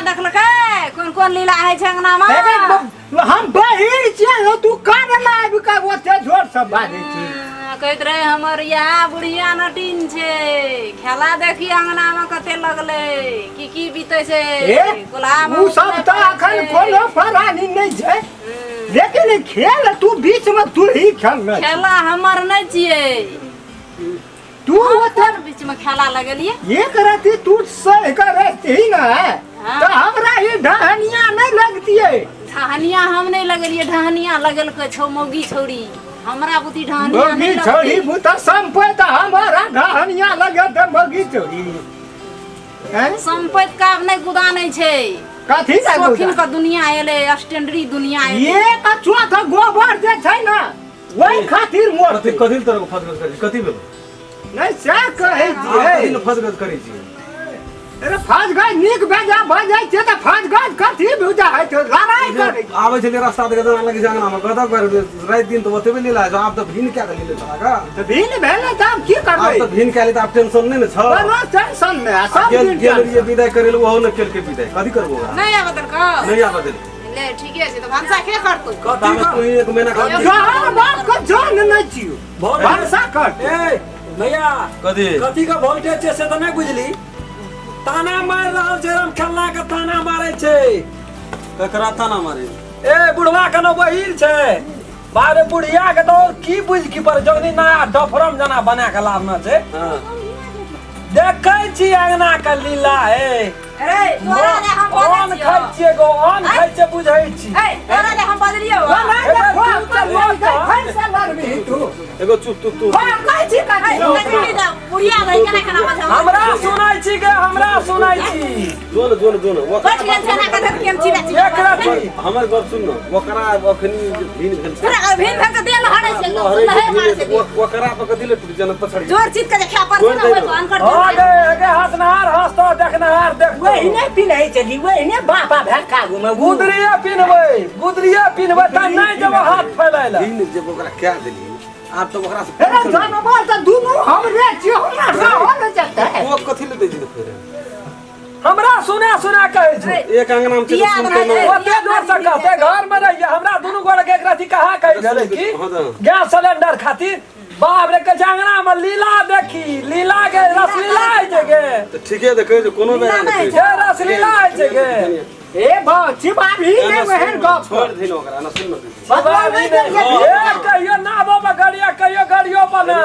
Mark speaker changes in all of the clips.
Speaker 1: देखलकै कोन कोन लीला है छै अंगना में
Speaker 2: हम बहिर छियै तू कान लाइब का ओते जोर से बाजै छी
Speaker 1: कहत रहे हमर यहाँ बुढ़िया नटीन छे खेला देखी अंगना में कते लगले की बीते से गुलाम
Speaker 2: उ सब त अखन कोनो फरानी नहीं छै लेकिन खेल तू बीच में तू ही खेल
Speaker 1: खेला हमर नहीं छिए
Speaker 2: तू ओते
Speaker 1: बीच में खेला लगलिए
Speaker 2: एक राती तू सह कर रहती ना तो हमरा ये ढहनिया नहीं लगती है
Speaker 1: ढहनिया हम नहीं लगलिए ढहनिया लगल के छौ मौगी छौरी हमरा बुती ढहनिया नहीं लगती
Speaker 2: छौरी बुता संपत हमारा ढहनिया लगे त मौगी छौरी हैं
Speaker 1: संपत का नहीं गुदा नहीं छे
Speaker 2: कथी का
Speaker 1: शौकीन का दुनिया एले स्टैंडर्ड दुनिया एले
Speaker 2: ये कछुआ था गोबर जे छै ना वही खातिर मोर
Speaker 3: कथी तरह फसगत करै कथी भेल
Speaker 2: नहीं सा कहै छी
Speaker 3: कथी फसगत करै छी
Speaker 2: अरे फाज गई निक बेजा भ जाय छै त फाज गई कथी बुझा है तो लड़ाई करे
Speaker 3: आबै छै रास्ता देख जना लगे जांगना में गदा कर रात दिन तो ओतबे लीला जो आप तो भिन क्या कर लीले छका
Speaker 2: तो भिन भेले त हम की करबै
Speaker 3: आप तो भिन क्या ली त आप टेंशन नहीं न छ
Speaker 2: कोनो टेंशन नहीं सब दिन
Speaker 3: के विदाई करेल वो न केल के विदाई कथी करबो
Speaker 1: नहीं आबदल का
Speaker 3: नहीं आबदल
Speaker 1: ले ठीके छै त भांसा के करतो
Speaker 3: कथी तू एक महीना खा
Speaker 2: जहां बात को जान नहीं छियो भरोसा कर
Speaker 4: ए भैया
Speaker 3: कथी
Speaker 4: का वोल्टेज छै से त नहीं बुझली ताना मार रहल छै हम खेलना के ताना मारे छै
Speaker 3: ककरा ताना मारे
Speaker 4: ए बुढ़वा के न बहिर छै बारे बुढ़िया के तो की बुझ की पर जगनी नया डफरम जना बना के लावना छै
Speaker 3: हां
Speaker 4: देखै छी अंगना के लीला है
Speaker 1: अरे तोरा ले हम
Speaker 4: ऑन खाइ छियै गो ऑन खाइ छै बुझै छी
Speaker 1: ए तोरा ले हम बदलियो
Speaker 3: एगो चुप तू
Speaker 2: कहै छी
Speaker 1: बुढ़िया गई केना केना बजा
Speaker 4: हमरा सुनाइ छी के हमरा सुनाइ छी
Speaker 3: जोन वो
Speaker 1: बैठ गेल छै ना कथक केम छी बेची
Speaker 4: एकरा छी
Speaker 3: हमर गप सुन न ओकरा अखनी भिन भेल छै
Speaker 1: तोरा भिन भक देल हड़ै छै लहे मार छै
Speaker 3: ओकरा पक दिले टूट जन पछड़ी
Speaker 1: जोर चीत के देखा पर ना होय तो अनकर
Speaker 4: हां गे हंसनहार हंस तो देखनहार देख
Speaker 2: वही नहीं पिनै चली वही ने बापा भक्का घुमे
Speaker 4: गुदरिया पिनबै त नहीं जब हाथ फैलाइला
Speaker 3: भिन जब ओकरा क्या देली आप तो ओकरा से
Speaker 2: अरे जानवर त दुनु हमरे छियो हमरा से हो न सकता है
Speaker 3: वो कथि ले दै फिर
Speaker 4: हमरा सुना कहै छै
Speaker 3: एक अंगना में चलो सुनते न
Speaker 4: ओते दूर से कहते घर में रहिए हमरा दुनु गोड़ के एक राती कहा कहि भेलै की गैस सिलेंडर खातिर बाप रे के अंगना में लीला देखी लीला के रसलीला है जगे
Speaker 3: तो ठीके देखे जो कोनो बेरा नहीं
Speaker 4: जे रसलीला है जगे
Speaker 2: ए बा चिबाभी ने वहन गप
Speaker 3: छोड़ दिन ओकरा न सुन न
Speaker 2: बदलावी ने
Speaker 4: ए कहियो नाबो में गाड़िया कहियो गाड़ियो बना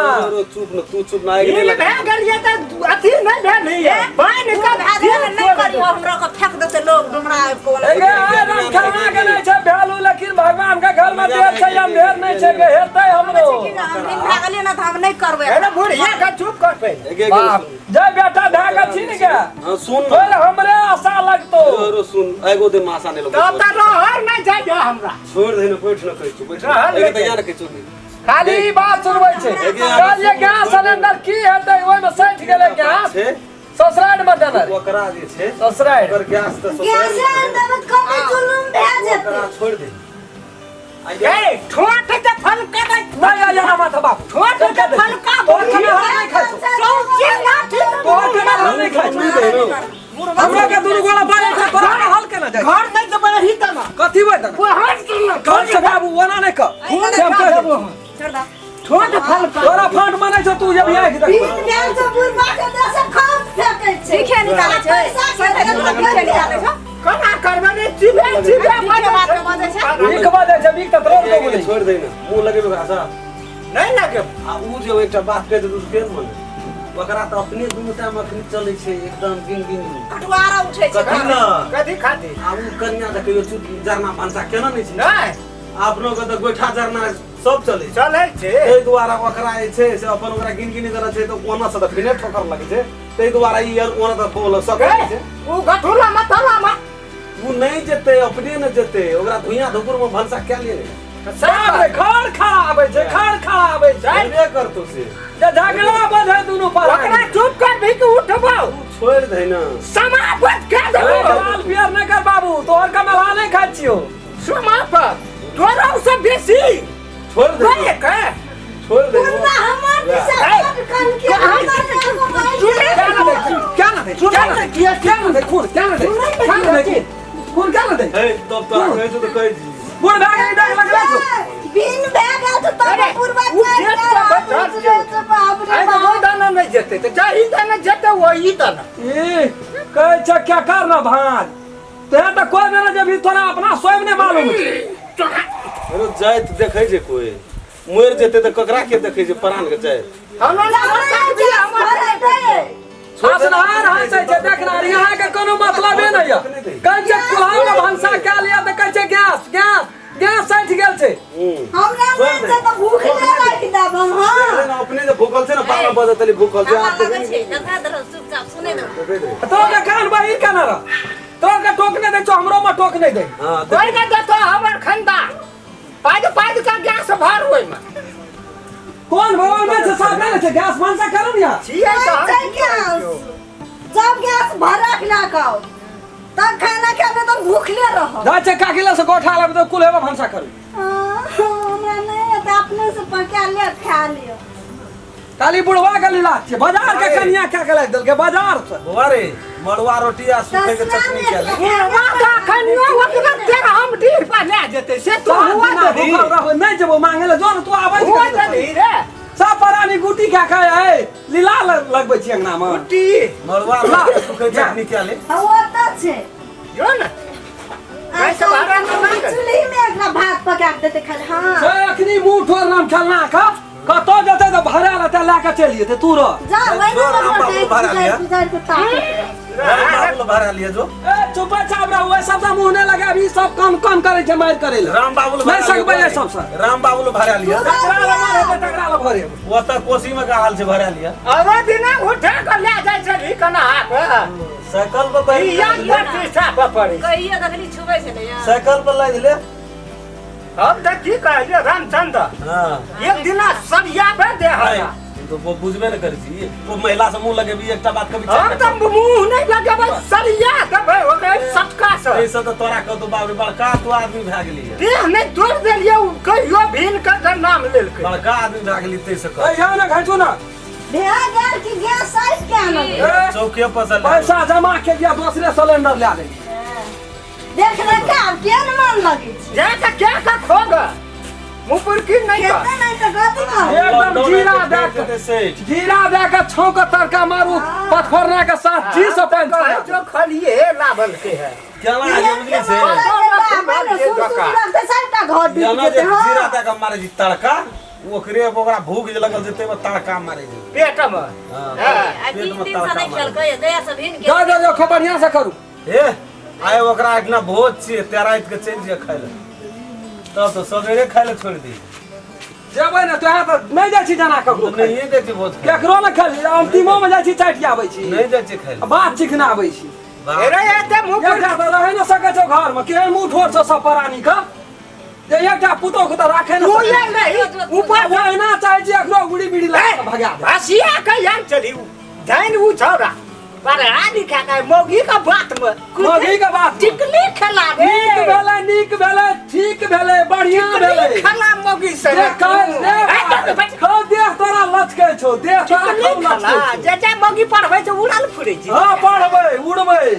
Speaker 3: चुप न तू चुप ना आगे
Speaker 2: ये भे गलिए त अथी नहीं भेल है पानी का
Speaker 1: भागे नहीं करियो हमरा को फेंक देते लोग डुमरा को
Speaker 4: एगे आदम खरमा के नहीं छै भेलू लेकिन भगवान के घर में देर छै हम देर नहीं छै के हेतै हमरो
Speaker 1: हम दिन भागले ना त हम नहीं करबै
Speaker 2: अरे बुढ़िया का चुप कर पे
Speaker 4: बाप जय बेटा धागा छीन के
Speaker 3: हां सुन
Speaker 4: फिर हमरे आशा लगतो
Speaker 3: रो सुन एगो दे मासा ने लोग
Speaker 2: तब त रहर नहीं जाय हमरा
Speaker 3: छोड़ दे न बैठ न कहि तू बैठ एगे त यार के चुप
Speaker 4: खाली बात सुनबै छै कल ये गैस सिलेंडर की हेतै ओय में सैठ गेलै गैस ससुराल में देना
Speaker 3: ओकरा जे छै
Speaker 4: ससुराल
Speaker 3: पर गैस त
Speaker 1: गैस दबत कते जुलुम भए जेतै
Speaker 3: छोड़ दे
Speaker 2: ए ठोट के फल के
Speaker 4: नहीं आ जाना मत बाप
Speaker 2: ठोट के फल का
Speaker 4: तोर के नहीं खाइ
Speaker 2: सौचे लाठी
Speaker 4: तोर के नहीं खाइ हमरा के दुनु गोला बारे छै तोरा हल के ना जाय
Speaker 2: घर नहीं तो बड़ा ही तना
Speaker 4: कथी होय तना
Speaker 2: वो हट के
Speaker 4: कौन से बाबू वना नहीं कर हम कह देबो
Speaker 1: छोड़ दा
Speaker 2: ठोट फल का
Speaker 4: तोरा फांट मानै छ तू जब यहाँ की
Speaker 1: गैस से बुढ़वा के देश खम फेंकै छै सीखे निकालै छै सीखे निकालै छै
Speaker 2: कना करबे ने चिबे चिबे
Speaker 1: के बात में बजे छै
Speaker 4: एक बात छै बीक त तोर दो बोले
Speaker 3: छोड़ दे न मुंह लगेबे घासा
Speaker 2: नहीं लगे
Speaker 3: आ उ जे एकटा बात कह दे तू केन मन ओकरा त अपने दुनु टाइम अखनी चलै छै एकदम गिन गिन
Speaker 1: कटुआरा उठै छै
Speaker 3: कथी न
Speaker 2: कथी खाती
Speaker 3: आ उ कन्या त कहियो चुप जरना भांसा केना नै छै
Speaker 2: नहीं
Speaker 3: आपनो के त गोइठा जरना सब चलै छै
Speaker 2: चले छे
Speaker 3: तै द्वारा ओकरा जे छै से अपन ओकरा गिन गिन करे छै त ओना से त फिने ठोकर लगे छै तै द्वारा ई ओना त बोल सकै छै
Speaker 2: उ गठुला मत
Speaker 3: उ नहीं जेते अपने न जेते ओकरा धुइया धुकुर में भांसा क्या ले
Speaker 4: सब रे खड़ खड़ा आबै छै
Speaker 3: जाने करतो से
Speaker 4: जे झगड़ा बजे दुनु पर
Speaker 2: ओकरा चुप कर भी के उठबो
Speaker 3: छोड़ दे न
Speaker 2: समाप्त कर दे
Speaker 4: लाल पियर नहीं कर बाबू तोहर कमला नहीं खाइ छियो
Speaker 2: समाप्त तोरा से बेसी
Speaker 3: छोड़ दे
Speaker 2: कोई के
Speaker 3: छोड़ दे
Speaker 1: हमर दिशा कर के
Speaker 2: क्या ना
Speaker 4: दे क्या ना दे खून क्या ना दे खून क्या ना दे
Speaker 3: ए तब तो कहे तो कहे जी
Speaker 4: बुढ़ भाग नहीं देख लग रहा
Speaker 5: बिन बैग है तो
Speaker 2: अरे,
Speaker 5: पूर्वज
Speaker 2: वो जेठ का बच्चा जो।
Speaker 5: बाप रे
Speaker 2: आई तो वो दाना नहीं जेते तो जा ही दाना जेते वो ही दाना
Speaker 4: ए कहे चक्का कर ना भांज ते तो कोई मेरा जब भी तोरा अपना स्वयं ने मालूम
Speaker 3: अरे जाय तो देखे जे कोई मर जेते तो ककरा के देखे जे प्राण के जाय
Speaker 2: हम
Speaker 4: हंसनार हंसे छे देखना यहाँ के कोनो मतलब है नहीं है कहे जे कुल्हाड़ में भंसा क्या लिया तो कहे छे गैस सट गेल छे
Speaker 5: हमरा मन से तो भूख नहीं लगी दाब हम हां
Speaker 3: अपने जे भूखल छे ना 12 बजे तली भूखल छे आप
Speaker 1: लगे छे जगह दर चुपचाप सुने दो
Speaker 4: तो के कान बाहिर का ना तो के टोकने दे जो हमरो में टोक नहीं दे
Speaker 3: हां
Speaker 2: कोई ना देतो हमर खंडा पाद का गैस भर होई में
Speaker 4: कौन भगवान में से साफ नहीं छे गैस भंसा करम या
Speaker 2: छिए
Speaker 5: जब गैस भर रखना खाओ तब खाना खाने तो भूखले रहो
Speaker 4: जा छे काकिला से गोठा ले तो कुल हेवा भंसा करू
Speaker 5: हमरा नहीं तो अपने से पका ले खा लियो
Speaker 4: काली बुढ़वा के लीला छे बाजार के कन्या क्या के लाग दल के बाजार से
Speaker 3: अरे मड़ुआ रोटी आ सूखे के चटनी के ले
Speaker 2: माथा खनियो ओतना तेरा हम डीर पर ले जेते से तो हुआ
Speaker 4: ना
Speaker 2: दे
Speaker 4: भूखल रहो नहीं जब मांगे ले जो तू आबै
Speaker 2: हुआ दे रे
Speaker 4: सब परानी गुटी खा खाए है लीला लगबै छी अंगना में
Speaker 2: कुटी
Speaker 3: मड़ुआ रोटी सूखे चटनी के ले
Speaker 5: वो तो छे
Speaker 2: जो ना कैसे बारा में
Speaker 5: चूल्ही में एकरा भात पका के देते खाली हां
Speaker 4: से अखनी मुंह ठोर नाम खेलना का कतो जते तो भरा लता लाके चलिए ते तू रो
Speaker 5: जा वही
Speaker 3: जो राम बाबू भरा लिया।
Speaker 5: को ताके
Speaker 3: राम बाबू भरा लिया जो
Speaker 4: ए चुप चाप रहो वो सब मुंह ने लगा अभी सब काम काम करे छै मार करे ले
Speaker 3: राम बाबू
Speaker 4: नहीं सकबै ये सब से
Speaker 3: राम बाबू भरा लिया
Speaker 4: टकरा ले मारे ते टकरा ले भरे
Speaker 3: वो तो कोसी में का हाल से भरा लिया
Speaker 2: अरे दिना उठे कर ले जाय छै कना हाथ
Speaker 3: साइकिल पर
Speaker 2: ई
Speaker 3: बैठ
Speaker 2: याद पर पीछा पर पड़ी
Speaker 1: कहिए देखली छुबै छले यार
Speaker 3: साइकिल पर ले ले
Speaker 2: अब तक की कहलिए रामचंद्र
Speaker 3: हां
Speaker 2: एक दिना सरिया पे दे है
Speaker 3: तो वो बुझबे न करी छी वो महिला से मुंह लगे भी एकटा बात कभी
Speaker 2: हम तो मुंह नहीं लगेबै सरिया देबै ओकरे सटका से
Speaker 3: ऐसा तो तोरा कह तो बाप रे बड़का तू आदमी भा गेली
Speaker 2: देह नहीं तोड़ देलिए कहियो भीन के नाम लेलकै
Speaker 3: बड़का आदमी भा गेली तै से कह
Speaker 4: ए यहाँ ना घाटू ना
Speaker 5: भेड़ गार की गैस साइज क्या ना
Speaker 4: ए,
Speaker 3: चौके पर से
Speaker 4: पैसा जमा के दिया दूसरे सिलेंडर ले ले
Speaker 5: देख ले का क्या न मन लगी
Speaker 2: जे के क्या का खोगा मुपर की नहीं का
Speaker 5: खेते नहीं तो गति ना
Speaker 4: एकदम जीरा दे के
Speaker 3: सेठ
Speaker 4: जीरा दे के छौंक तड़का मारू पथफोरना के साथ जी से
Speaker 2: कहे
Speaker 4: पंच
Speaker 2: जो खलिए लाभल के है
Speaker 3: क्या ना जमली से जाना जे जीरा तक मारे जी तड़का ओकरे ओकरा भूख जे लगल जेते में तड़का मारे जी
Speaker 2: पेट में
Speaker 3: हां
Speaker 1: आ तीन दिन से नहीं खेल कहिए दया से भिन के
Speaker 4: जा जा खूब बढ़िया से करू
Speaker 3: ए आए ओकरा इतना भोज छी तेराइत के चल जे खाइ ले तब तो सवेरे खाइ ले छोड़ दी
Speaker 4: जेबै ना तो यहाँ तो नहीं जाइ छी जाना ककरो
Speaker 3: नहीं दे छी भोज
Speaker 4: केकरो में खाली अंतिमो में जाइ छी चाटि आबै छी
Speaker 3: नहीं दे छी खाइ
Speaker 4: बात चिकना आबै छी
Speaker 2: अरे एते मुंह
Speaker 4: एकटा तो रहे न सकै छौ घर में केहन मुंह ठोर छौ सब परानी का जे एकटा पुतो के तो राखे न
Speaker 2: तू
Speaker 4: सकै
Speaker 2: ये नहीं ऊपर
Speaker 4: वो एना चाहे छी एकरो गुड़ी बीड़ी ला के भगा दे
Speaker 2: हसिया के यान चली जान उ छोरा पर आदि का मोगी का बात में
Speaker 4: मोगी के बात
Speaker 2: टिकली खिलावे
Speaker 4: नीक भेले ठीक भेले बढ़िया भेले
Speaker 2: खला मोगी से
Speaker 4: खाओ देह तोरा लचके छौ देह तोरा खाओ लचके
Speaker 2: जे जे मोगी पढ़बै छै उड़ल फुरै छै
Speaker 4: हां पढ़बै उड़बै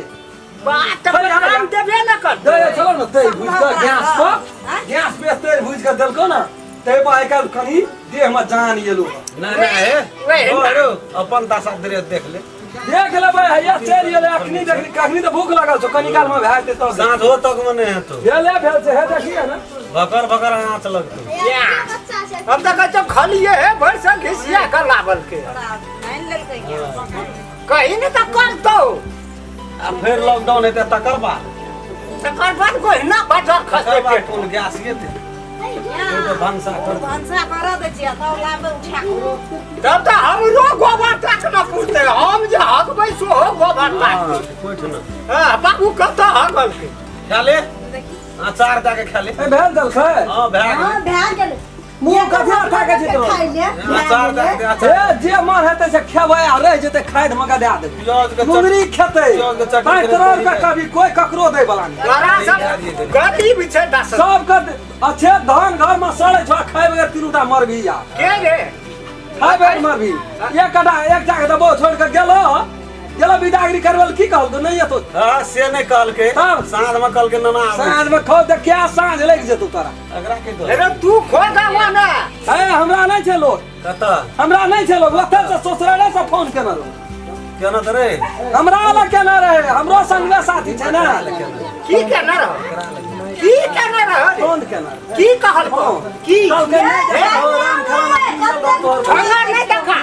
Speaker 2: बात काम देबे न कर
Speaker 4: दे चलो न ते भुज के गैस पे तेल भुज के देलको ना ते पर आइकाल कनी देह में जान एलो
Speaker 3: नहीं है अपन दशा दरे देख ले
Speaker 4: देख लेबै हैया चल गेलै अखनी देखली कखनी तो भूख लागल छौ कनी काल में भए जेतै तो
Speaker 3: साँझ हो तक मने है तो
Speaker 4: भेले भेल छै हे देखिए ना
Speaker 3: भकर भकर आँच लगतो
Speaker 2: हम तक तो खलिए है भर से घिसिया कर लावल के
Speaker 1: नहीं लेलकै क्या
Speaker 2: कहीं न त करतो
Speaker 3: आ फिर लॉकडाउन हेतै तकर बाद
Speaker 2: कोई ना बटर खसे
Speaker 3: तकर बाद
Speaker 2: पेट
Speaker 3: कोन गैस येतै तो भंसा कर
Speaker 1: भंसा कर दे छियै तब लाबे उठा के
Speaker 2: तब तो हमरो गोबर तक न पूछते हम जे हकबै सो गोबर तक
Speaker 3: कोठ न
Speaker 2: हां बाबू कत हकल के
Speaker 3: खाले अचार दे के खाले
Speaker 4: ए भेल दल छै
Speaker 3: हां भए
Speaker 5: हां
Speaker 3: गेलै
Speaker 5: भए गेलै
Speaker 4: मुंह कथि उठा के छै तो
Speaker 5: खाइ ले
Speaker 3: अचार दे के
Speaker 4: ए
Speaker 3: अचार
Speaker 4: जे मन हेतै से खेबै आ रह जेतै खाइ में गदा दे
Speaker 3: प्याज के
Speaker 4: मुंगरी खेतै
Speaker 3: प्याज के चटनी
Speaker 4: पाँच करोड़ का कभी कोई ककरो दे वाला नहीं
Speaker 2: गरा सब गरीब छै दस
Speaker 4: सब के अच्छे धान घर में सड़े छ खाइ बगैर तिरुटा मर भी या
Speaker 2: के रे
Speaker 4: खाइ बगैर मर भी एक कटा एक जाके दबो छोड़ के गेलो गेलो बिदागरी करवल की कहल तो नहीं तो
Speaker 3: हां से नहीं कहल के
Speaker 4: तब
Speaker 3: साँझ में कहल के ना
Speaker 4: साँझ में खो त क्या साँझ लग जेतौ तोरा
Speaker 3: अगरा के दो
Speaker 2: अरे तू खोगा वाना
Speaker 4: है हमरा नहीं छे लोग
Speaker 3: कता
Speaker 4: हमरा नहीं छे लोग ओते से ससुराले से फोन केना रो
Speaker 3: केना करे
Speaker 4: हमरा वाला केना रहे हमरो संग में साथी छे ना
Speaker 2: की करना रहो की करना रहो
Speaker 4: फोन केना
Speaker 2: की कहल को की
Speaker 4: कल के नहीं
Speaker 2: खाना नहीं देखा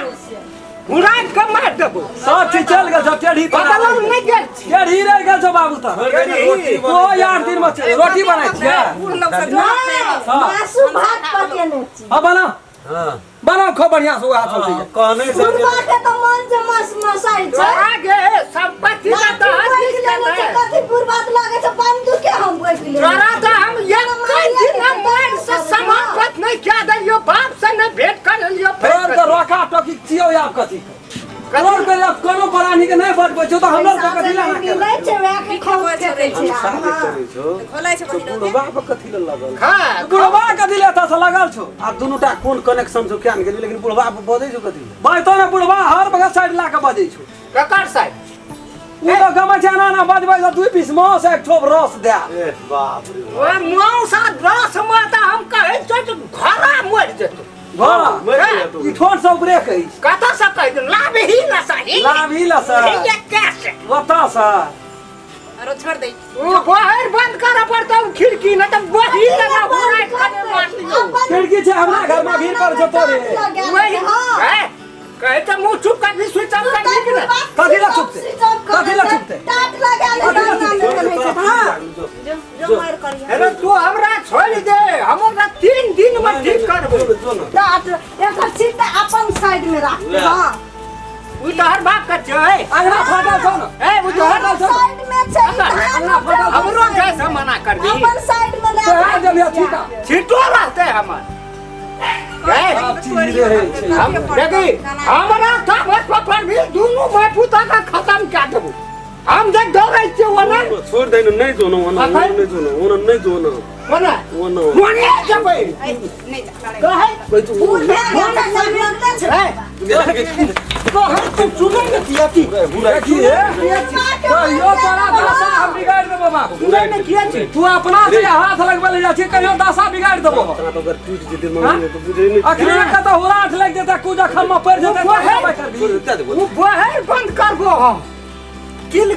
Speaker 2: मुराद के मार देबो
Speaker 4: सब चीज चल गेल सब टेढ़ी
Speaker 2: बदल नहीं गेल
Speaker 4: टेढ़ी रह गेल छ बाबू त ओ यार दिन में रोटी बनाई छियै
Speaker 1: बूढ़ लोग से जोड़ दे
Speaker 5: मासू भात पकेने छी
Speaker 4: अब बना
Speaker 3: हां
Speaker 4: बनाओ खूब बढ़िया से हाथ चलती है
Speaker 3: कहने से
Speaker 5: बुढ़बा के तो मन से मसाई छै
Speaker 2: आगे संपत्ति का तो हदीस करते
Speaker 5: कथी बुढ़बात लागे छै बंदूक के हम बैठ ले
Speaker 2: तोरा तो हम एक दिन मोबाइल से समाप्त नहीं क्या दियो बाप से नहीं भेंट कर लियो
Speaker 4: फेर तो रोका टोकी छियो आप कथी करोड़ पे आप कोनो प्राणी के नहीं बचबै छौ तो हमरा तो कथी लगा के
Speaker 5: नहीं छै वे के खोज के दै छै
Speaker 3: करे छो
Speaker 1: खोलाई छै कथी
Speaker 3: बुढ़वा पे कथी ल लगल
Speaker 2: हां
Speaker 4: बुढ़वा कथी लेता से लगल छौ
Speaker 3: आ दुनुटा कोन कनेक्शन छौ क्या नहीं लेकिन बुढ़वा पे बजै छौ कथी
Speaker 4: भाई तो ना बुढ़वा हर बगल साइड ला के बजै छौ
Speaker 2: ककर साहब
Speaker 4: उ तो गमा जाना ना बजबै तो दुई पीस मांस एक ठोप रस दे
Speaker 3: ए बाप रे
Speaker 2: ओ मौसा रस माता हम कहे छ घरा मर जेतो
Speaker 4: वाह
Speaker 3: मर गया तू
Speaker 4: ई ठोट सब ब्रेक है
Speaker 2: कथा से कह लाभ ही ना सही
Speaker 4: लाभ ही ला सर
Speaker 2: ये कैसे
Speaker 4: बता सर
Speaker 1: अरे छोड़ दे
Speaker 2: वो बाहर बंद करा पड़ता हूँ खिड़की न तो वही लगा बुराई करने मार लियो
Speaker 4: खिड़की छै हमरा घर में भीड़ पर छौ तोरे
Speaker 2: वही है कहे तो मुंह चुप कर भी स्विच ऑफ कर दी ना
Speaker 4: कथी ला चुपते कथी ला चुपते
Speaker 5: टाट लगा ले हां
Speaker 1: जो मार करिया
Speaker 2: अरे तू हमरा छोड़ दे हमरा 3 दिन में ठीक करबो
Speaker 5: टाट एकर सीधा अपन साइड में राख हां
Speaker 2: उ तो हर बात कर छै
Speaker 4: अंगना फाटल छौ न
Speaker 2: ए उ तो हर
Speaker 5: साइड में छै
Speaker 2: हमरो कैसे मना कर दी
Speaker 5: अपन साइड में
Speaker 4: तो आ जलिया छीटा
Speaker 2: छिटो रहते हमर
Speaker 4: आप चीज रहे छै
Speaker 2: हम देखी हमरा था बस पर भी दोनों मैं पुता का खत्म कर देबो हम देख दौड़ै छियै ओना
Speaker 3: छोड़ दे नहीं जोनो ओना नहीं जोनो
Speaker 2: ओना
Speaker 3: ओना
Speaker 2: मोने जबै
Speaker 1: नहीं
Speaker 2: कहे
Speaker 3: कोई तू
Speaker 5: पूरे गाना सब लगले छै
Speaker 2: कहे तू सुनै न किया की
Speaker 4: देखी है तो यो तोरा दशा हम बिगाड़ देबो बाबू
Speaker 2: सुनै न किया छी
Speaker 4: तू अपना से हाथ लगबे ले जा छी कहियो दशा बिगाड़ देबो
Speaker 3: तना तो अगर टूट जेते मंगे तो बुझै नहीं
Speaker 4: अखनी का तो हुराठ लग जेता कुजा खम्मा पड़ जेता तो क्या बैठल भी
Speaker 2: उ बाहर बंद करबो हम किल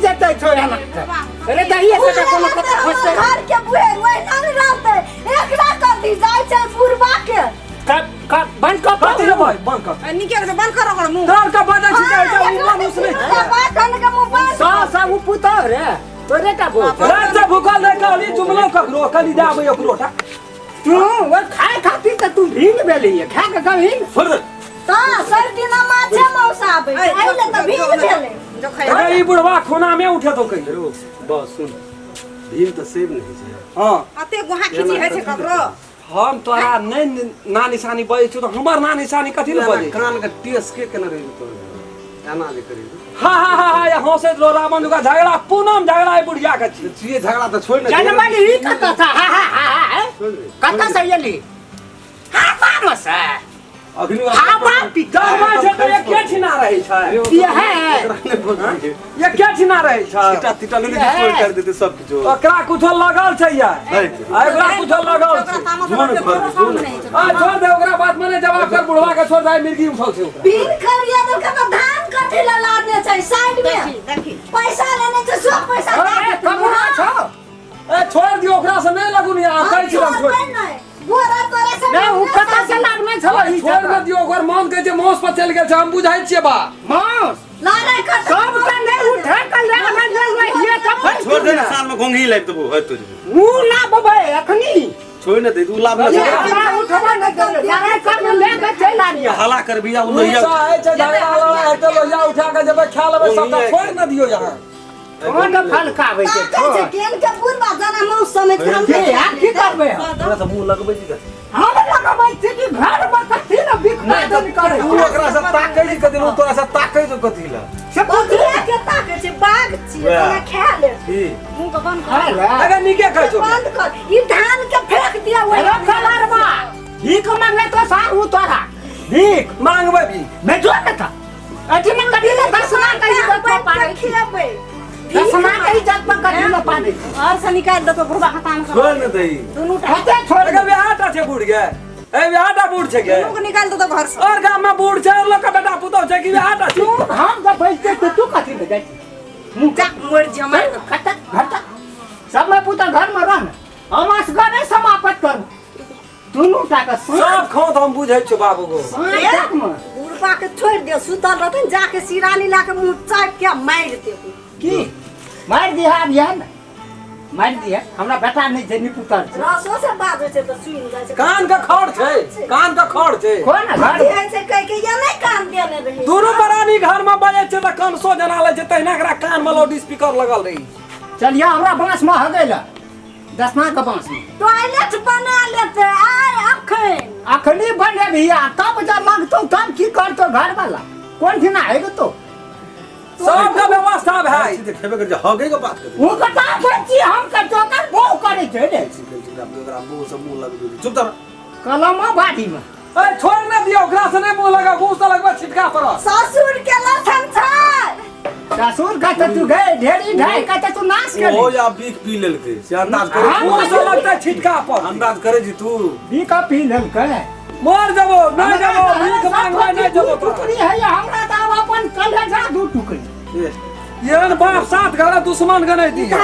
Speaker 2: जेतै छोरा लगतै अरे दहिए से कोनो कथा फसतै
Speaker 5: घर के बुए वही नहीं रहते एकरा कर दी जाय छै बुढ़बा के
Speaker 2: कब बंद कर
Speaker 4: कथी रे भाई बंद कर
Speaker 1: निकल के बंद करो ओकर मुंह
Speaker 4: डर का बजा छी कहै छै उ मनुष्य नहीं
Speaker 5: बात धन के मुंह बंद
Speaker 2: सा उ पुता रे तोरे का बोल
Speaker 4: रात से भूखल रह कहली जुमलो ककरो कली दाबे ओकरो ठा
Speaker 2: तू वो खाए खातिर त तू भींग बेली है खा के कहीं
Speaker 3: छोड़ दे
Speaker 5: ता सर्दी ना माछे मौसा आबै छै आइले त भीग भेले
Speaker 1: जो खाए
Speaker 4: अरे ई बुढ़वा खूना में उठे तो कहीं
Speaker 3: रो बस सुन भीम तो सेब नहीं छै
Speaker 4: हां
Speaker 1: अते गुहा खींची है छै ककरो
Speaker 4: हम तोरा नहीं नानी सानी बजे छु तो हमर नानी सानी कथी ले बजे
Speaker 3: कान के टीएस के केना रही तो एना जे करी
Speaker 4: हा या हंसे रो रावण का झगड़ा पूनम झगड़ा है बुढ़िया के छी
Speaker 3: ये झगड़ा तो छोड़ ना
Speaker 2: जनमली ही कता था हा
Speaker 3: छोड़ दे
Speaker 2: कता से येली हा मानो से
Speaker 3: अखनी
Speaker 2: हा बाप पिता
Speaker 4: दरबार से तो ये के छिना रहे छै
Speaker 2: ये है
Speaker 4: ये के छिना रहे छै
Speaker 3: तीटा तीटा ले छोड़ कर देते सब कुछ
Speaker 4: ओकरा कुछो लगल छै या एकरा कुछो लगल छै आ छोड़ दे ओकरा बात मने जवाब कर बुढ़वा के छोड़ दे मिर्गी उठल छै ओकरा
Speaker 5: बीन खरिया दल के तो धान कथी ला लादने छै साइड में
Speaker 1: देखी
Speaker 5: पैसा लेने छै सब पैसा
Speaker 2: अरे कमुना छो
Speaker 4: ए छोड़ दियो ओकरा से नहीं लगुनी आ कहै छी हम छोड़
Speaker 5: बोरा तोरा से
Speaker 2: नहीं उ कता से लागने छो ही
Speaker 4: छोड़ न दियो ओकर मन कहै छै मौस पर चल गेल छै हम बुझाइ छियै बा
Speaker 2: मौस
Speaker 5: लारे कर
Speaker 2: सब के नहीं उठा कर ले ये सब
Speaker 3: छोड़ दे ना साल में घोंघी लाइब तो है तो
Speaker 2: मुंह ना बबे अखनी
Speaker 3: छोड़ ना दे तू लाभ ना
Speaker 2: ये हमरा उठवा न दे जाने कर ले के चल आनिया
Speaker 3: हला कर बिया उ
Speaker 4: मुझे है छै झगड़ा वाला है तो लोया उठा के जब खा लेबे सबटा छोड़ न दियो यहां
Speaker 2: कौन फलकावे के
Speaker 5: कहै छै केन के बुढ़बा जाना मौस समझ के हम
Speaker 2: ये यार की करबे
Speaker 3: थोड़ा सा मुंह लगबै छी
Speaker 2: हम लगाबै छी कि घर में कथी न बिखरा दन करे
Speaker 3: तू ओकरा से ताकै छी कथि तोरा से ताकै तो कथि ला
Speaker 2: से
Speaker 5: बुढ़िया के ताके छै बाघ छियै तोरा खा ले
Speaker 3: की
Speaker 1: मुंह के बंद
Speaker 2: खा ले
Speaker 4: अगर निके कहै छौ
Speaker 5: बंद कर ई धान के फेंक दिया
Speaker 2: अरे
Speaker 5: ओए
Speaker 2: कलरवा भीख मांगे तो सार उतरा भीख
Speaker 4: मांगबे भी
Speaker 2: मैं जो न था अठने कदिले दसमा कहि तो पाड़े
Speaker 5: खेबे
Speaker 2: दसमा कहि जत पर कदिले पाड़े
Speaker 1: और से निकाल दो तो बुढ़वा खाता में
Speaker 3: छोड़ न दई
Speaker 1: दोनों
Speaker 2: हते छोड़
Speaker 4: अरे बेटा छे बूढ़ गए ए बेटा बूढ़ छे गे
Speaker 1: को निकाल दो तो घर से
Speaker 4: और गांव में बूढ़ छे लोग का बेटा पुतो छे कि बेटा छे
Speaker 2: तू हम जब बैठते तो तू कथि ले जाई
Speaker 1: जा मोर जमा
Speaker 2: खटक घटक सब मैं पुता घर में रहन हम असगरे समाप्त कर दुनू टाका
Speaker 4: सब खोत हम बुझै छ बाबू को
Speaker 2: साथ में
Speaker 5: बुढ़बा के छोड़ दे सुतल रहते जाके सिरानी लाके मुंह चाट के मार दे
Speaker 2: की मार दिया बिया न मार दिया हमरा बेटा नहीं जे निपुतर छै
Speaker 5: रसो से बाजे छै तो सुन जाय छै
Speaker 4: कान का खड़ छे कान का खड़ छे
Speaker 2: कोन घर
Speaker 5: घर से कह के ये नहीं कान देने रही
Speaker 4: दोनों बरानी घर में बजे छे त कान सो जना ले छै तहिना एकरा कान में लाउड स्पीकर लगल रही
Speaker 2: चलिया हमरा बांस में ह गइला दसमा के बांस में
Speaker 5: टॉयलेट बना लेते आय अखन
Speaker 2: अखनी बने भैया तब जब मांगतो तब की करतो घर वाला कौन थी ना है तो
Speaker 4: सब का व्यवस्था भाई
Speaker 3: देखेबे कर हगे के बात कर
Speaker 2: वो कटा बच्ची हम करतो कर वो करे छै रे
Speaker 3: ओकरा मुंह से मुंह लग दे चुप तर
Speaker 2: कलम बाड़ी में
Speaker 4: ए छोड़ न दियो ओकरा से नहीं मुंह लगा घूस तो लगवा छिटका पर
Speaker 5: ससुर के लछन छै
Speaker 2: ससुर का तू गए ढेरी ढाई का तू नाश कर
Speaker 3: ओ या बीख पी लेलके से अंदाज करे
Speaker 4: घूस तो लगता छिटका पर
Speaker 3: अंदाज करे जी तू
Speaker 2: भी का पी लेल के
Speaker 4: मर जबो नहीं जबो भीख मांगवा नहीं जबो तो
Speaker 2: टुकड़ी है या हमरा त अब अपन कलेजा दू टुकड़ी
Speaker 4: ये बाप साथ घर दुश्मन के नहीं दिया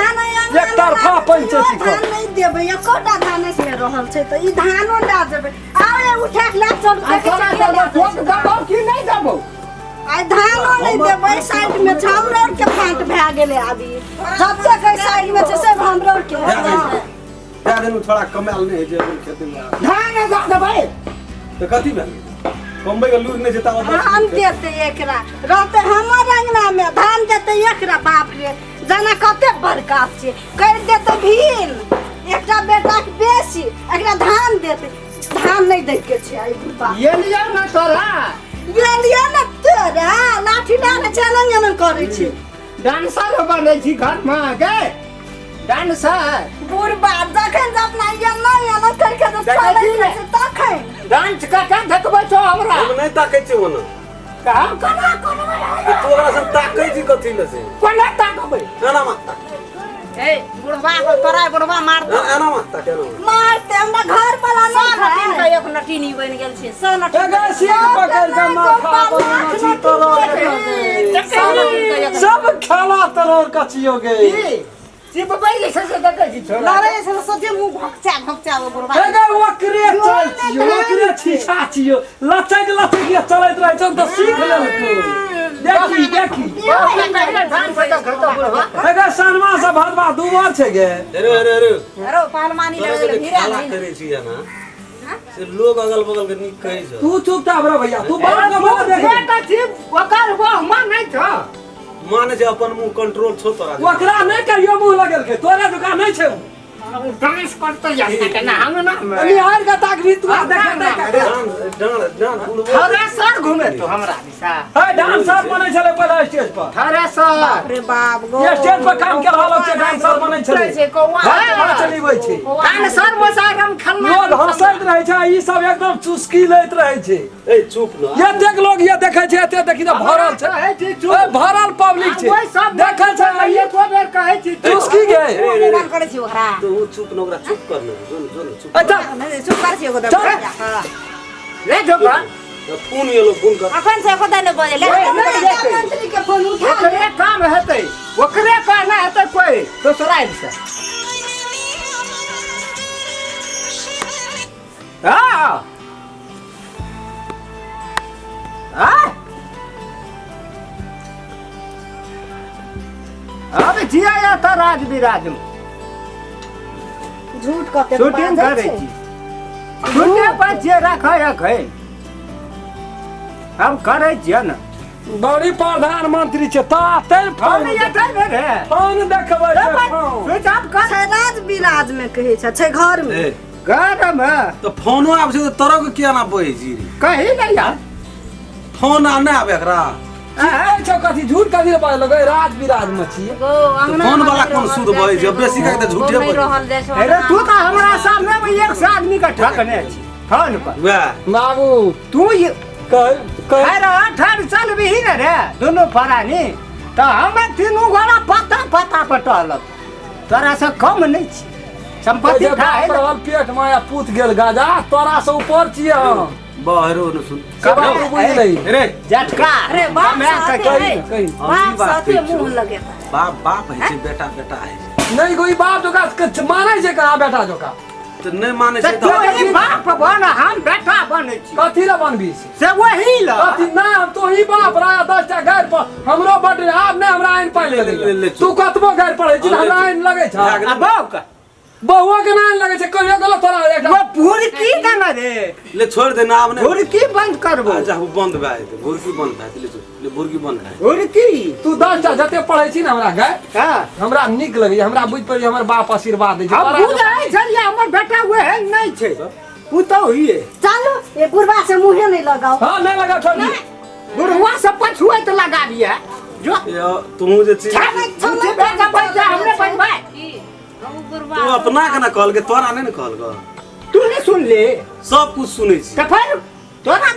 Speaker 4: एक तरफा पंचायती को
Speaker 5: धान नहीं देबे एकोटा धान से रहल छै त ई धानो ला देबे आवे उठा के ला चल
Speaker 2: आ तोरा तो ठोक दबो कि नहीं दबो
Speaker 5: आय धानो नहीं देबे साइड में छामरोड के फांट भए गेले आबी सबसे के साइड में छै से हमरोड के
Speaker 3: क्या दिन थोड़ा कमाल नहीं जे अपन खेत में
Speaker 2: धान दे दबे
Speaker 3: तो कथी में बम्बई का लूर नहीं जेता
Speaker 5: धान देते एकरा रहते हमर अंगना में धान देते एकरा बाप रे जना कते बड़का छै कर देते भील एकटा बेटा के बेसी एकरा धान देते धान नहीं दै के छै आई बुढ़बा
Speaker 2: ये लिया ना तोरा
Speaker 5: ये लिया ना तोरा लाठी लाने चलन जन करे छै
Speaker 2: डांसर बने छी घर में गे डांसर
Speaker 5: बुढ़बा जखन अपना ये नहीं अलग करके तो चले छै तखन
Speaker 2: डांस का देखबे छो हमरा
Speaker 3: हम नहीं ताकै छै ओना
Speaker 2: काम करा करबे
Speaker 3: तो ओकरा से ताकै छी कथी ले से
Speaker 2: कोना ताकबे
Speaker 3: एना मत
Speaker 1: ए बुढ़वा को तोरा बुढ़वा मार दो
Speaker 3: एना मत ताकै ना
Speaker 5: मारते हमरा घर वाला नहीं
Speaker 1: तीन का
Speaker 5: है
Speaker 1: एक नटीनी बन गेल छै सो नटी
Speaker 4: एगो सिर पकड़ के माथा बना छी तोरा सब खेला तोर कचियो गे
Speaker 2: सिर्फ बैले से देखे छी छोरा
Speaker 1: लारे से सोचे मुंह भक्चा बुढ़वा
Speaker 4: एगो वकरे चल छियो वकरे छीछा छियो लचक ये चलैत रहै छ त सीख ले तू देखी
Speaker 2: धान फटा करतो बुढ़वा
Speaker 4: एगो सनमा से भदवा दू बार छै गे
Speaker 3: अरे
Speaker 1: अरे पालमानी
Speaker 3: तोरा
Speaker 1: लगे
Speaker 3: जे
Speaker 1: हीरा
Speaker 3: खाला
Speaker 1: नहीं
Speaker 3: करे छी ना से लोग अगल बगल के निक कहै छ
Speaker 4: तू चुपचाप रह भैया तू बात के बात देख
Speaker 2: बेटा छी ओकर वो मन नहीं था
Speaker 3: माने जे अपन मुंह कंट्रोल छो तोरा
Speaker 4: ओकरा नहीं कहियो मुंह लगल के तोरे दुकान नहीं छै
Speaker 2: डांस करते जाते ना हम ना
Speaker 4: निहार का ताक भी तू देख
Speaker 3: डांस बुढ़बो
Speaker 2: थरे सर घूमे तो हमरा दिशा
Speaker 4: है डांसर बनै छले पहले स्टेज पर
Speaker 2: थरे सर
Speaker 1: रे बाप गो
Speaker 4: ये स्टेज पर काम के रहल छै डांसर बनै छले
Speaker 1: से कौवा
Speaker 4: हां चलीबै छै
Speaker 2: डांसर मोसारम खलना
Speaker 4: लोग हंसैत रहै छै ई सब एकदम चुस्की लैत रहै छै
Speaker 3: ए चुप न
Speaker 4: ये देख लोग ये देखै छै एते देखि त भरल छै ए भरल पब्लिक छै देखै छै
Speaker 2: ये तो बेर कहै छी
Speaker 4: चुस्की गे
Speaker 1: मन करे छी ओकरा
Speaker 3: तू चुप न ओकरा चुप कर न जोन चुप
Speaker 4: अच्छा
Speaker 1: नहीं चुप कर छी ओकरा हां
Speaker 2: ले जोगन
Speaker 3: फोन येलो फोन कर
Speaker 1: अखन से कोदा ने बजे ले
Speaker 5: मंत्री के फोन उठा
Speaker 2: ओकरे काम हेतै ओकरे कहना हेतै कोई दोसरा से हां हां अब जिया या त राज विराज में
Speaker 5: झूठ कहते
Speaker 2: शूटिंग करे छी शूटिंग पर जे रखै हम करे छियै न
Speaker 4: बड़ी प्रधानमंत्री छै ताते
Speaker 2: हम
Speaker 4: फोन
Speaker 2: ये कर रे
Speaker 4: फोन देखबै छै फोन
Speaker 2: स्विच ऑफ कर
Speaker 5: छै राज विराज में कहै छै घर में
Speaker 3: ए
Speaker 2: घर में
Speaker 3: तो फोनो आब छै तोरा के किया ना बहै छी
Speaker 2: कहीं नहीं यार
Speaker 3: फोन आ ना आबे एकरा
Speaker 4: ए छौ कथी झूठ कथी बाज लगे राज विराज में छियै
Speaker 1: गो अंगना
Speaker 3: फोन वाला कोन शुद्ध बहै छै बेसी का त झूठे
Speaker 1: नहीं
Speaker 3: बहै
Speaker 1: रहल दे छो
Speaker 2: अरे तू तो हमरा सामने में एक से आदमी का ठकने छी फोन पर
Speaker 3: वह
Speaker 4: बाबू
Speaker 2: तू ये
Speaker 4: कह
Speaker 2: अरे 18 चल भी न रे दोनों फरानी तो हमें तीनों गोड़ा पता पटलक तोरा से कम नहीं छी संपत्ति खाए
Speaker 4: रहल पेट माया पूत गेल गाजा तोरा से ऊपर छिए हम
Speaker 3: बाहरो न सुन
Speaker 4: से बाबू बुझ नहीं
Speaker 3: रे
Speaker 2: झटका
Speaker 5: अरे बाप
Speaker 2: हमें
Speaker 5: साथे है
Speaker 4: कहीं
Speaker 5: बाप साथे मुंह लगेता है
Speaker 3: बाप है बेटा है
Speaker 4: नहीं कोई बाप जोका माने छै कहाँ बेटा जोका
Speaker 3: तो नहीं माने
Speaker 2: तो
Speaker 3: छै
Speaker 2: तू ही बाप बन हम बेटा बने छी
Speaker 4: कथी ला बनबी
Speaker 2: से वही ल
Speaker 4: कथी नहीं हम तो ही बाप रहा 10टा घर पर हमरो बड आब नहीं हमरा आइन पाइ
Speaker 3: ले,
Speaker 4: ले तू कतबो घर पढ़े छी हमरा आइन लगे छ
Speaker 2: अब का
Speaker 4: बहुआ के नाइन लगे छै कहियो गलत तोरा
Speaker 2: वो
Speaker 4: एकटा
Speaker 2: भूर की देना रे
Speaker 3: ले छोड़ दे नाम ने
Speaker 2: भूर की बंद करबो
Speaker 3: अच्छा वो बंद भए जेतै भुरकी बंद भए जेतै ले भुरकी बंद भए
Speaker 2: भूर की
Speaker 4: तू 10टा जते पढ़े छी ना हमरा घर
Speaker 2: हां
Speaker 4: हमरा नीक लगे हमरा बुझ पड़े हमर बाप आशीर्वाद दे छै
Speaker 2: अब बुझाई छलिए हमर बेटा वह नहीं छे उ तो हुई
Speaker 5: चलो ये बुढ़वा से मुंह नहीं लगाओ
Speaker 4: हां नहीं लगा छोड़ दी
Speaker 2: बुढ़वा से पछुए तो लगा दिया जो
Speaker 3: तू जे चीज
Speaker 2: छे बेटा पैसा हमने बनवाए
Speaker 1: की हम
Speaker 3: तू
Speaker 1: गुरबा
Speaker 3: अपना के ना कहल के तोरा नहीं ना कहल ग
Speaker 2: तू नहीं सुन ले
Speaker 3: सब कुछ सुनै छी
Speaker 2: तो फिर तोरा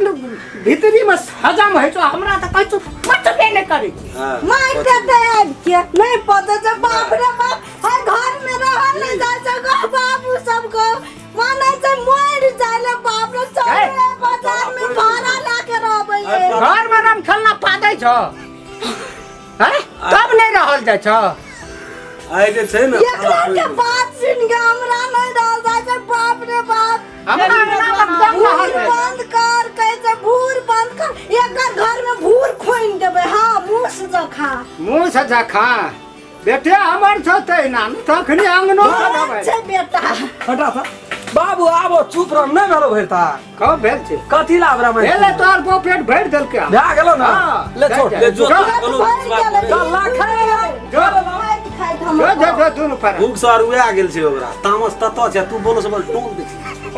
Speaker 2: भीतरी में हजम है तो हमरा तो कह तू मत देने करे
Speaker 5: मार देते हैं क्या नहीं पता जब बाप रे बाप हर घर में रह नहीं जा सको बाबू सबको माने से मोड़ जाले बाप रे चले बाजार में भाड़ा लाके रहबे
Speaker 2: घर में रम खेलना पादै छ हैं तब नहीं रहल जाय छ
Speaker 3: आइ जे छै ना
Speaker 5: एकरा के बात सुन के हमरा नहीं रह जाय छै बाप रे बाप
Speaker 2: हमरा नाम दम रहल
Speaker 5: भूर
Speaker 2: है
Speaker 5: बंद कर कैसे भूर बंद कर एक घर में भूर खोइन देबे हां मुंह से जो खा
Speaker 2: मुंह से जा खा बेटे हमर छ तै ना तखनी अंगनो चलबै
Speaker 5: छे बेटा
Speaker 4: हटा था बाबू आबो चुप रह नहीं भेलो भरता
Speaker 2: कब भेल छै
Speaker 4: कथी लाबरा में
Speaker 2: एले तोर पेट भर देल के
Speaker 4: भा गेलो ना
Speaker 2: हाँ,
Speaker 4: ले छोड़
Speaker 3: ले जो
Speaker 5: चल ला खाए
Speaker 2: जो दोनों पर
Speaker 3: भूख सर उए आ गेल छै ओकरा तामस तत छै तू बोलो सबल टोन दे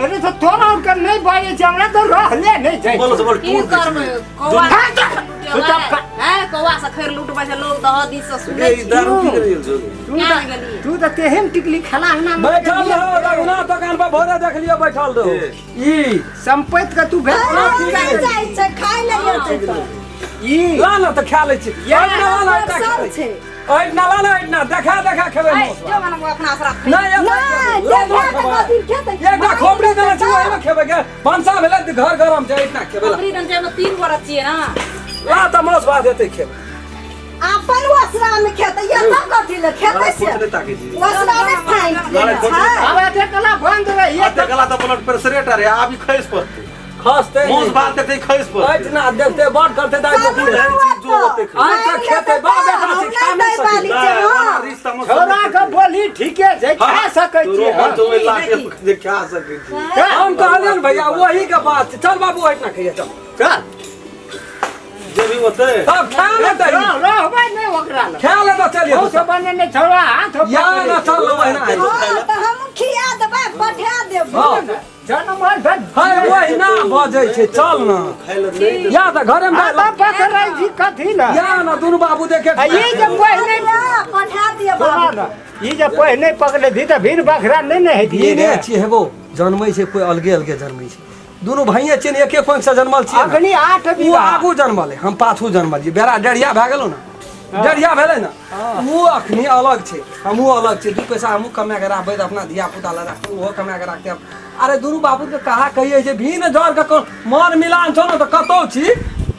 Speaker 2: अरे तो तोरा और कर नहीं बाजे छै हमरा तो रहले नहीं जाय
Speaker 3: बोलो सबल
Speaker 1: की
Speaker 3: टोन
Speaker 1: करबै कौवा
Speaker 2: तू तो
Speaker 1: है कौवा से खैर लूटबै छै लोग दह दिन से सुनै
Speaker 3: दे दारू पी गेल छै
Speaker 1: क्या गेली
Speaker 2: तू तो तेहन टिकली खला ना
Speaker 4: बैठल रहो रघुनाथ दुकान पर भोरे देख लियो बैठल रहो ई
Speaker 2: संपत्ति का तू भेल
Speaker 5: जाय छै खाए ले जेतै
Speaker 2: ई
Speaker 4: ला ना तो खा ले छी
Speaker 2: ये
Speaker 4: ना ला ना
Speaker 5: सब छै
Speaker 4: ओइ ना ला ना देखा खेबे
Speaker 1: है
Speaker 4: मौसा
Speaker 1: जो मन अपना असरा
Speaker 4: नहीं
Speaker 5: नहीं देखा तो कभी खेतै
Speaker 4: एकटा खोपड़ी देना छै ओहिमे खेबे के पंसा भेले घर गरम छै इतना खेबे ला
Speaker 1: खबरी दन जे तीन गोरा छिए ना
Speaker 4: ला त मौस भात देते खेबे
Speaker 5: अपन वसरा में खेतै ये तो कथि ले खेतै से
Speaker 3: कुछ नहीं ताके जी
Speaker 5: वसरा में फाइन
Speaker 2: अब एते कला बंद रही
Speaker 3: ये देखला तो ब्लड प्रेशर रे अभी खैस पड़ते
Speaker 4: खसते
Speaker 3: मोस बात देते खैस पड़ते
Speaker 4: इतना देखते बात करते दाई को
Speaker 3: जो होते
Speaker 4: आज तक खेते बा बेटा से खा नहीं सके
Speaker 3: रिश्ता में
Speaker 2: छोरा का बोली ठीके छै खा सकै
Speaker 3: तू
Speaker 2: छी
Speaker 3: रोहन तो ला के जे खा सकै छी
Speaker 4: हम कहलियन भैया वही के बात छै। चल बाबू इतना खाइए चल
Speaker 2: चल
Speaker 3: जे भी होते
Speaker 4: तब खा ले दई
Speaker 2: रहबै नहीं ओकरा ल
Speaker 4: खा ले तो चलिए
Speaker 2: ओ सब बने ने छोरा हाथ
Speaker 4: या ना चल वही ना
Speaker 5: तो हम खिया देबै पठा देबै
Speaker 2: जन्म भर
Speaker 4: हाय वही ना बजै छै चल ना
Speaker 3: खाइल नहीं
Speaker 4: या त घरे में
Speaker 2: आता पकड़ै जी कथी ल
Speaker 4: या ना दुनु बाबू देखे
Speaker 2: आ ये जब पहले
Speaker 5: पठा दिए
Speaker 2: छोरा
Speaker 5: बाबू
Speaker 2: न ये जब पहले पकड़े दी त भीड़ बखरा नहीं ने हेती
Speaker 4: ये ने छी हेबो जन्मै छै कोई अलगे अलगे जन्मै छै दुनु भाइये छियै एके पंख से जन्मल छियै ना।
Speaker 2: अखनी 8
Speaker 4: वो
Speaker 2: बिघा
Speaker 4: आगू जन्मल है हम पाछू जन्मल छी बेरा डेढ़िया भए गेलो ना डेढ़िया भेलै ना वो अखनी अलग छै हमहू अलग छै दू पैसा हमहू कमा के राखबै अपना धिया पुता ला राखबै ओहो कमा के राखते अरे दुनु बाबू के कहा कहिए छै भीन जर के कोन मन मिलान छौ ना तो कतौ छी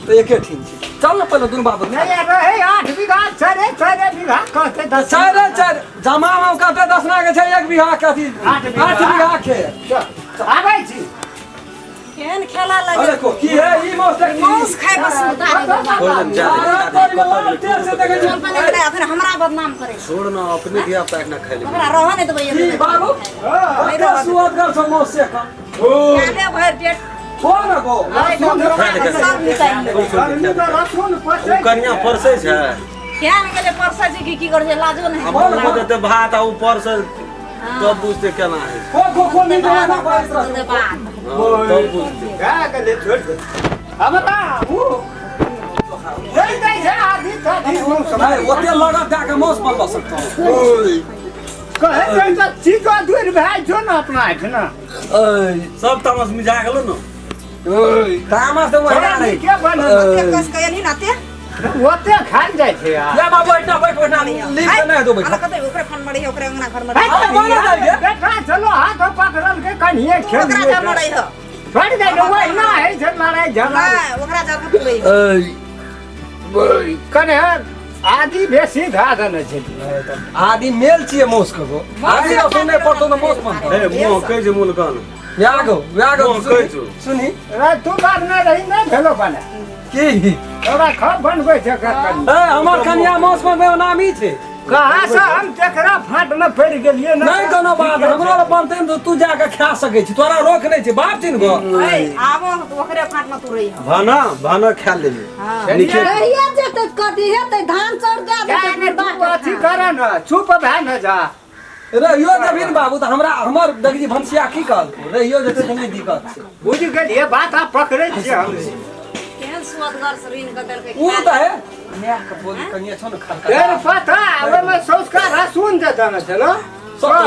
Speaker 4: तो एके ठीन छी चल ना पहिले दुनु बाबू
Speaker 2: नहीं रहे 8 बिघा 4 बिघा कहते 10
Speaker 4: चार जमा में कहते 10 ना के छै 1 बीघा कथी 8 बीघा के
Speaker 2: आबै छी
Speaker 1: केहन खेला
Speaker 4: अरे
Speaker 1: लगे
Speaker 4: को की है ई मौस देख
Speaker 1: मौस खाए बस उतारी
Speaker 3: छोड़ जा
Speaker 4: तेल से देखे छी
Speaker 1: फिर हमरा बदनाम करे
Speaker 3: छोड़ ना अपने धिया पुता ना खाइल
Speaker 1: हमरा रह नहीं देबै
Speaker 4: की बाबू अरे सुअदगर छ मौस से का
Speaker 1: काले भर पेट
Speaker 4: हो ना को
Speaker 1: सब निकाल ले
Speaker 2: रसुन पसे
Speaker 3: कन्या परसे छै
Speaker 1: क्या न गेले परसा जी की कर जे लाजो नहीं
Speaker 3: हमर को देते भात आ ऊपर से तब बुझते केना है
Speaker 4: को नहीं देना बात
Speaker 1: दे बात
Speaker 3: तब बुझते
Speaker 2: का गले छोड़ दे हमरा वो नहीं दे छै आधी थाधी हम
Speaker 4: भाई ओते लगा दे के मौस बनवा सकता हूं
Speaker 2: कहे त चिको दूर भाई जो न अपना है ना
Speaker 3: सब तमस मिजा गेलो न
Speaker 4: तामा से वही
Speaker 2: छोरा
Speaker 4: नहीं
Speaker 2: के बन
Speaker 1: अते कस के नहीं नाते
Speaker 2: ओते खान जाइ छै यार
Speaker 4: या बाबू इतना बैठ लीव नहीं दो बैठ
Speaker 1: कते ओकरे फोन मड़ी ओकरे अंगना घर में
Speaker 2: बेटा चलो हाथ पकड़ल के कन्हिए खेल
Speaker 1: ओकरा जा मड़ई हो
Speaker 2: छोड़ दे वही ना है जे लड़ाई झगड़ा
Speaker 1: ओकरा जा मत रही
Speaker 2: कने आदि बेसी धाधन छै
Speaker 4: आदि मेल छिए मौस को आदि सुने पड़तो न मौस मन
Speaker 3: ए मुंह कह जे मुलकान
Speaker 4: व्यागो सुनी
Speaker 2: रे तू बात न रही न भेलो बने
Speaker 4: की
Speaker 2: तोरा खप बनबै छै कनी
Speaker 4: ए हमर कन्या मौस में नामी छै
Speaker 2: कहाँ से हम तेकरा फाट में पड़ गेलिए न
Speaker 4: नहीं कोनो बात हमरा बनते न तू जाके खा सकै छी तोरा रोक नहीं छै बाप चिन गो
Speaker 1: आबो ओकरे फाट में तू रही हो
Speaker 3: भाना खा लेली
Speaker 1: हां
Speaker 3: नीचे
Speaker 5: रहिए जेते कथी हेतै धान चढ़ दे देतै
Speaker 2: तू अथी कर न चुप भै न जा
Speaker 4: रहियो जमीन बाबू त हमरा हमर दगजी भंसिया की कहल रहियो जते नहीं दिक्कत छै
Speaker 2: बुझ गेलिए बात आ पकड़ै छी हम
Speaker 1: केहन सुअदगर शरीर के देलकै
Speaker 4: ऊ त है नया के बोली कनिया छ न खल
Speaker 2: तेर पता ओइ में संस्कार रसून दे देना चलो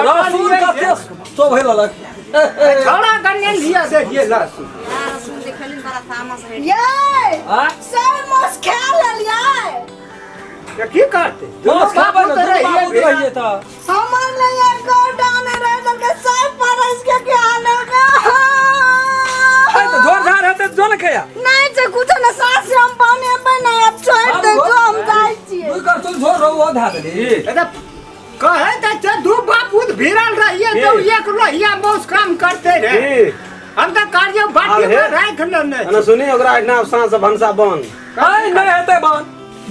Speaker 4: रसूल कते तो भइल लग
Speaker 2: छोड़ा कन्या लिया दे ये लसून
Speaker 1: यार सुन देखलिन बड़ा तामस है
Speaker 5: ये
Speaker 4: हां
Speaker 5: सब मस खा लेलिए
Speaker 2: ये की करते
Speaker 4: मौस खाबे न बाबू रहिए त
Speaker 5: हमर लिए गोडाने रह के सब परस के आने का
Speaker 4: है तो जोर झार है त जोन खया
Speaker 5: नहीं जे कुछ न सास हम पाने बना अब छोड़ दे जो हम जाई छी
Speaker 4: तू कर तू झोर रो धा दे
Speaker 2: अरे कहे त दू बापूत भिड़ल रहिए तो एक लोहिया मौस काम करते रहे हम त कार्य बाटी में राख लेने
Speaker 3: ना सुनी ओकरा इतना सांस भंसा बन
Speaker 4: नहीं नहीं हेते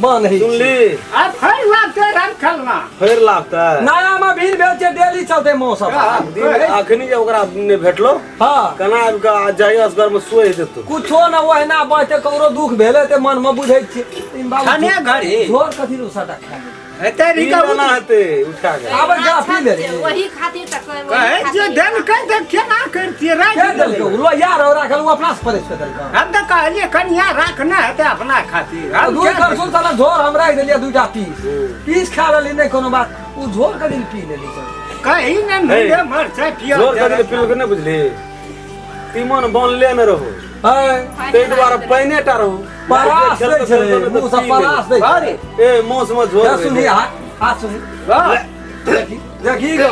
Speaker 4: बन है
Speaker 3: सुनली
Speaker 2: आ फिर लागते राम खलना
Speaker 3: फेर लागता
Speaker 4: नया में भीड़ बेचे डेली चलते मौसम
Speaker 3: अखनी जे ओकरा ने भेटलो
Speaker 4: हां
Speaker 3: कना का जाई असगर में सोए देतो
Speaker 4: कुछो न ओहिना बाटे ककरो दुख भेले ते मन में बुझै छी तीन बाबू
Speaker 2: खाने घड़ी
Speaker 4: झोर कथी रो सटा खा
Speaker 2: हेते
Speaker 3: ई
Speaker 2: रिका
Speaker 3: ना हते उठा के
Speaker 4: आब जा पी ले रे
Speaker 1: वही खातिर तक
Speaker 2: कहे जे दिन कह दे केना करती राख
Speaker 4: के दल के लो यार और राखल वो अपना से परेश दल का
Speaker 2: हम त कहलिए कन्या राखना हेते अपना खातिर हम
Speaker 4: दू कर सुन साला झोर हम राख देलिए दूटा पीस खा लेली नहीं कोनो बात उ झोर कदिन पी लेली सर
Speaker 2: कहीं न मिले मर से पियो
Speaker 3: जोर कर पिल के नहीं बुझली तीमन बन ले न रहो
Speaker 4: है
Speaker 3: ते द्वारा पैने टा रहो
Speaker 4: परास दे छे मुंह से परास दे
Speaker 2: अरे
Speaker 3: ए मौस में झोर
Speaker 4: सुनी हाथ सुनी देखी देखी गो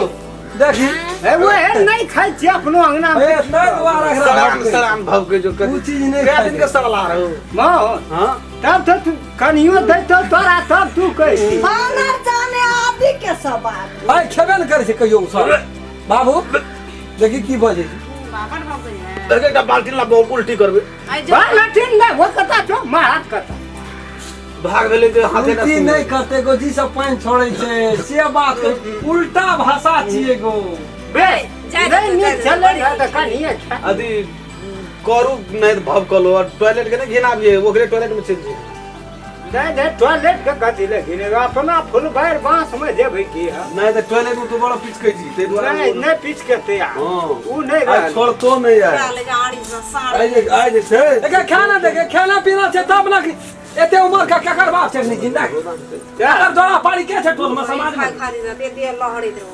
Speaker 4: देखी
Speaker 2: ए वो है नहीं खाई छी अपनो अंगना में
Speaker 4: ए नहीं द्वारा
Speaker 3: सलाम सलाम भाव के जो
Speaker 4: वो चीज नहीं
Speaker 3: क्या
Speaker 4: खाई
Speaker 3: दिन के सवाल आ रहो
Speaker 2: मां
Speaker 3: हां
Speaker 2: तब तो तू कनियो दे तो तोरा तब तू कहती
Speaker 5: बानर जाने आदि के सवाल
Speaker 4: भाई खेबे न करे छै कहियो सर बाबू देखी की बजे
Speaker 1: बाबर बाबू है
Speaker 3: एक बाल्टी ला बहुत उल्टी करबे
Speaker 1: आई जो
Speaker 2: बाल लठिन ना वो कता छो महाराज कता
Speaker 3: भाग गेले तो हाथे ना
Speaker 4: उल्टी नहीं करते गो जी सब पानी छोड़े छे से बात उल्टा भाषा छिए गो
Speaker 2: बे नहीं नहीं चले ना त कनिए
Speaker 3: अदी करू नहीं भाव कलो और टॉयलेट के ना घेना भी ओकरे टॉयलेट में चल जी
Speaker 2: दे टॉयलेट के कथी ले गिने अपना फुल भर बांस में देबै की
Speaker 3: नहीं तो टॉयलेट में तो बड़ा पिच कई जी ते द्वारा
Speaker 2: नहीं नहीं पीछ के ते
Speaker 3: हां
Speaker 2: ऊ नहीं रह
Speaker 3: छोड़ तो नहीं यार
Speaker 1: ले जाड़ी से साड़
Speaker 3: आज छे
Speaker 4: देखे खाना देखे खाना पीना छे तब ना एते उम्र का केकर बाप छे नहीं जिंदा केकर दोड़ा पाड़ी के छे टोल में समाज में
Speaker 1: खाली जाते दे लहड़ी दे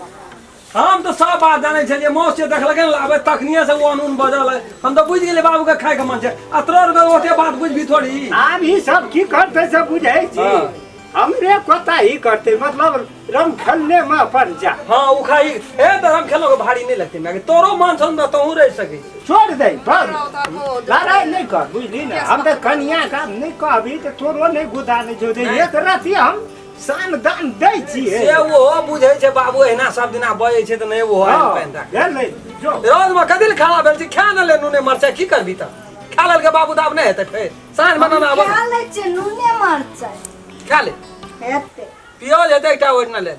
Speaker 4: हम तो सब बात जाने छे जे मौस से देख लगे लाबे तखनिए से वो अनून बजल है हम तो बुझ गेले बाबू के खाए के मन छे अतरोर में ओते बात बुझ भी थोड़ी
Speaker 2: आब ही सब की करते सब बुझै छी हमरे कोता ही करते मतलब रम खेलने में पर जा
Speaker 4: हां उ खाई ए तो हम खेलो के भारी नहीं लगते मैं तोरो मन छन तो तू रह सके
Speaker 2: छोड़ दे पर
Speaker 1: तो
Speaker 2: लड़ाई नहीं कर बुझली ना हम तो कन्या का नहीं कहबी तो तोरो नहीं गुदा नहीं जो दे एक राती हम सान दान दै छी
Speaker 4: से वो बुझै छे बाबू एना सब दिना बजे छे तो नहीं वो है पेंदा
Speaker 2: ले ले जो
Speaker 4: रोज में कदिल खाना भेल छी खा न ले नूने मरचा की करबी त खा लेल के बाबू दाब नहीं हेते फिर सांझ बनाना अब
Speaker 5: खा ले छै नूने मरचाई
Speaker 4: खा ले
Speaker 5: हेते
Speaker 4: पियो जे एकटा ओढ़ न ले